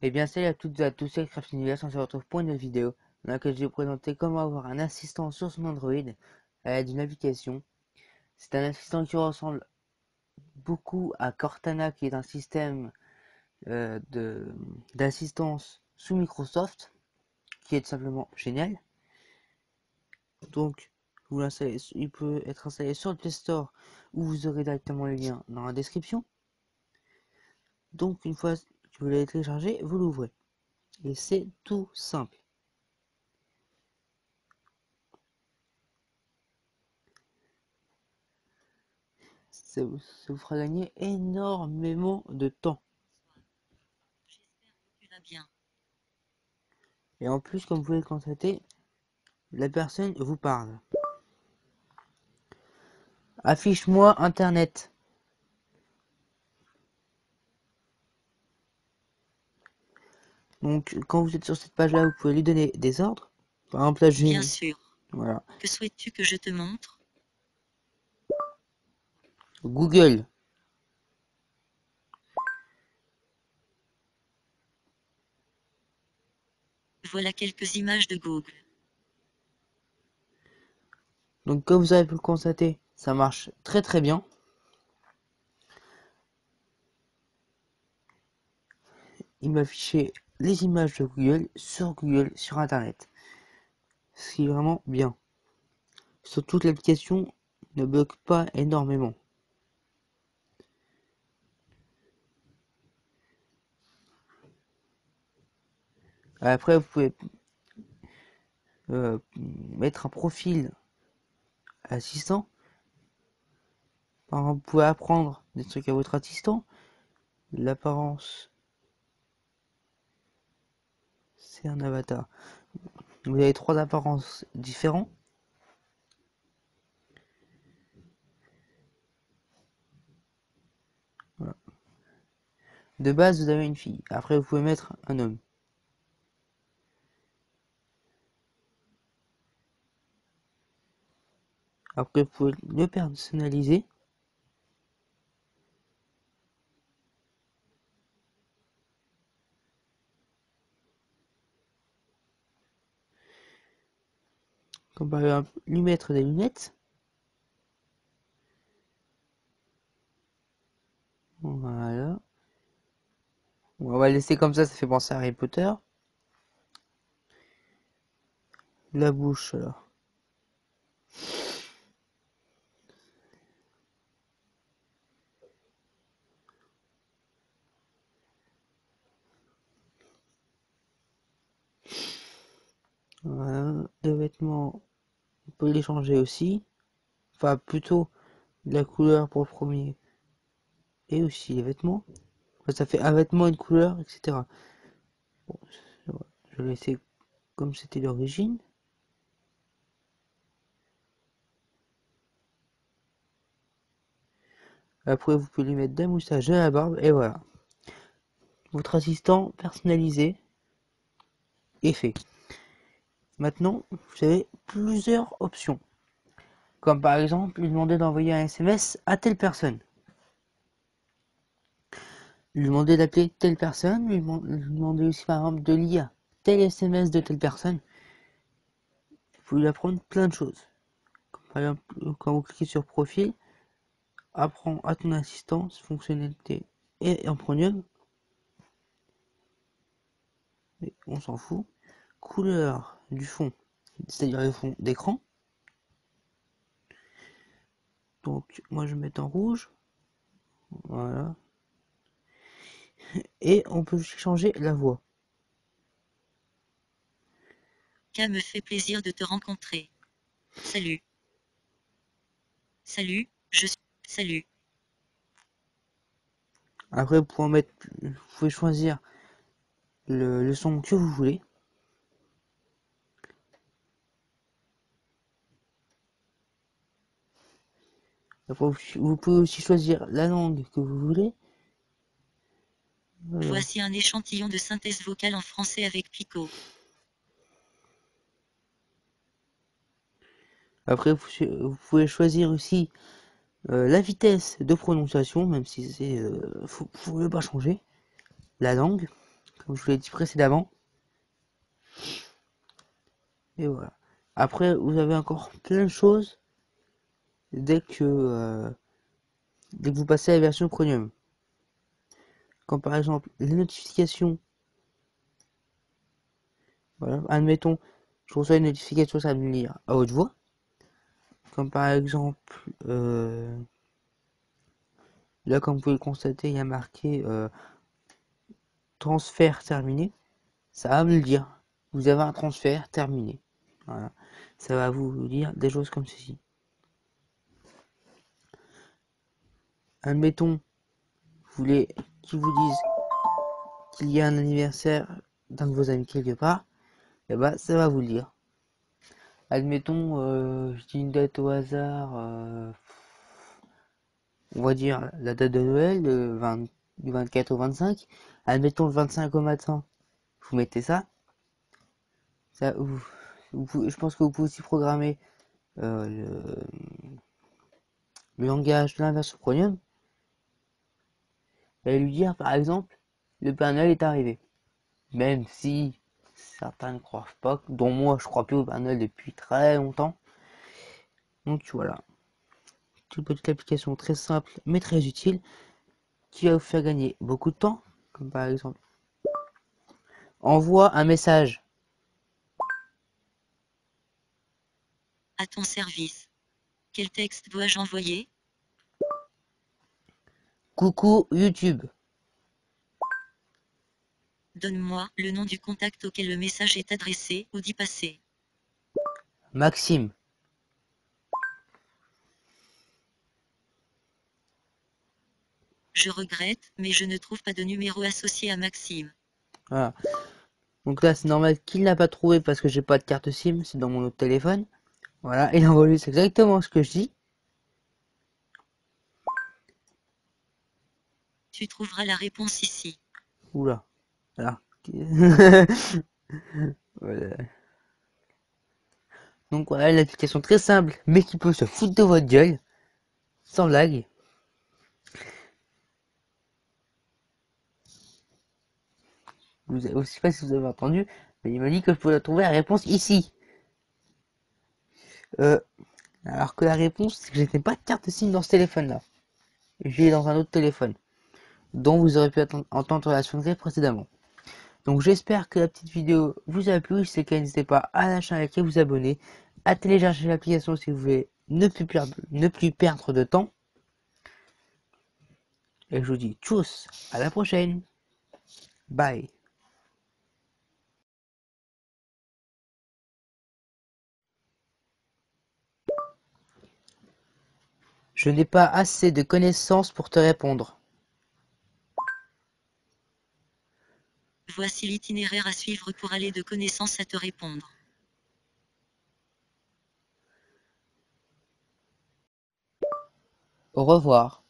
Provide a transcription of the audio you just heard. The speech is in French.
Eh bien, salut à toutes et à tous, c'est Craft Univers, on se retrouve pour une nouvelle vidéo dans laquelle je vais vous présenter comment avoir un assistant sur son Android à l'aide d'une application. C'est un assistant qui ressemble beaucoup à Cortana, qui est un système d'assistance sous Microsoft, qui est tout simplement génial. Donc, vous l'installez, il peut être installé sur le Play Store, où vous aurez directement le lien dans la description. Donc, une fois que vous l'avez téléchargé, vous l'ouvrez. Et c'est tout simple. Ça vous fera gagner énormément de temps. J'espère que tu vas bien. Et en plus, comme vous pouvez le constater, la personne vous parle. Affiche-moi Internet. Donc, quand vous êtes sur cette page-là, vous pouvez lui donner des ordres. Par exemple, là, Bien sûr. voilà, Que souhaites-tu que je te montre? Google. Voilà quelques images de Google. Donc, comme vous avez pu le constater, ça marche très très bien. Il m'a affiché les images de Google sur Internet. Ce qui est vraiment bien. Surtout que l'application ne bug pas énormément. Après, vous pouvez mettre un profil assistant. Par exemple, vous pouvez apprendre des trucs à votre assistant. L'apparence, c'est un avatar. Vous avez 3 apparences différentes. Voilà. De base, vous avez une fille. Après, vous pouvez mettre un homme. Après, vous pouvez le personnaliser. Comme par exemple, lui mettre des lunettes. Voilà. On va laisser comme ça fait penser à Harry Potter. La bouche, alors. Voilà. Les vêtements, on peut les changer aussi. Enfin, plutôt la couleur pour le premier. Et aussi les vêtements. Enfin, ça fait un vêtement, une couleur, etc. Bon, je vais laisser comme c'était l'origine. Après, vous pouvez lui mettre des moustaches, de la barbe, et voilà. Votre assistant personnalisé est fait. Maintenant, vous avez plusieurs options. Comme par exemple, lui demander d'envoyer un SMS à telle personne. Lui demander d'appeler telle personne. Lui demander aussi par exemple de lire tel SMS de telle personne. Vous pouvez lui apprendre plein de choses. Comme par exemple, quand vous cliquez sur profil, apprends à ton assistance, fonctionnalité et en premium. Mais on s'en fout. Couleur du fond, c'est-à-dire le fond d'écran. Donc moi je vais mettre en rouge. Voilà. Et on peut changer la voix. Ça me fait plaisir de te rencontrer. Salut. Salut, je suis. Salut. Après vous pouvez choisir le son que vous voulez. Après, vous pouvez aussi choisir la langue que vous voulez. Voilà. Voici un échantillon de synthèse vocale en français avec Pico. Après vous pouvez choisir aussi la vitesse de prononciation, même si c'est faut pas changer la langue. comme je vous l'ai dit précédemment. Et voilà. Après, vous avez encore plein de choses dès que vous passez à la version Chromium. Comme par exemple les notifications. Voilà. Admettons, je reçois une notification, ça va me lire à haute voix. Comme par exemple, là comme vous pouvez le constater, il y a marqué transfert terminé. Ça va me le dire. Vous avez un transfert terminé. Voilà. Ça va vous dire des choses comme ceci. Admettons, vous voulez qu'ils vous disent qu'il y a un anniversaire d'un de vos amis quelque part, et bah ça va vous le dire. Admettons, je dis une date au hasard, on va dire la date de Noël, du 24 au 25. Admettons le 25 au matin, vous mettez ça. Je pense que vous pouvez aussi programmer le langage de l'inversion Chromium et lui dire par exemple le Père Noël est arrivé. Même si certains ne croient pas, dont moi je crois plus au Père Noël depuis très longtemps. Donc voilà, une petite application très simple mais très utile qui va vous faire gagner beaucoup de temps, comme par exemple envoie un message. À ton service. Quel texte dois-je envoyer? Coucou YouTube. Donne-moi le nom du contact auquel le message est adressé ou d'y passer. Maxime. Je regrette, mais je ne trouve pas de numéro associé à Maxime. Voilà. Donc là c'est normal qu'il n'a pas trouvé parce que j'ai pas de carte SIM, c'est dans mon autre téléphone. Voilà, il a envoyé c'est exactement ce que je dis. Tu trouveras la réponse ici. Oula. Voilà. Voilà. Donc voilà une application très simple mais qui peut se foutre de votre gueule. Sans blague. Je ne sais pas si vous avez entendu, mais il m'a dit que je pouvais trouver la réponse ici. Alors que la réponse, c'est que je n'ai pas de carte SIM dans ce téléphone-là. J'ai dans un autre téléphone, dont vous aurez pu entendre la sonnerie précédemment. Donc j'espère que la petite vidéo vous a plu. Si c'est le cas, n'hésitez pas à lâcher un like et vous abonner, à télécharger l'application si vous voulez ne plus perdre de temps. Et je vous dis tchuss, à la prochaine. Bye. Je n'ai pas assez de connaissances pour te répondre. Voici l'itinéraire à suivre pour aller de connaissance à te répondre. Au revoir.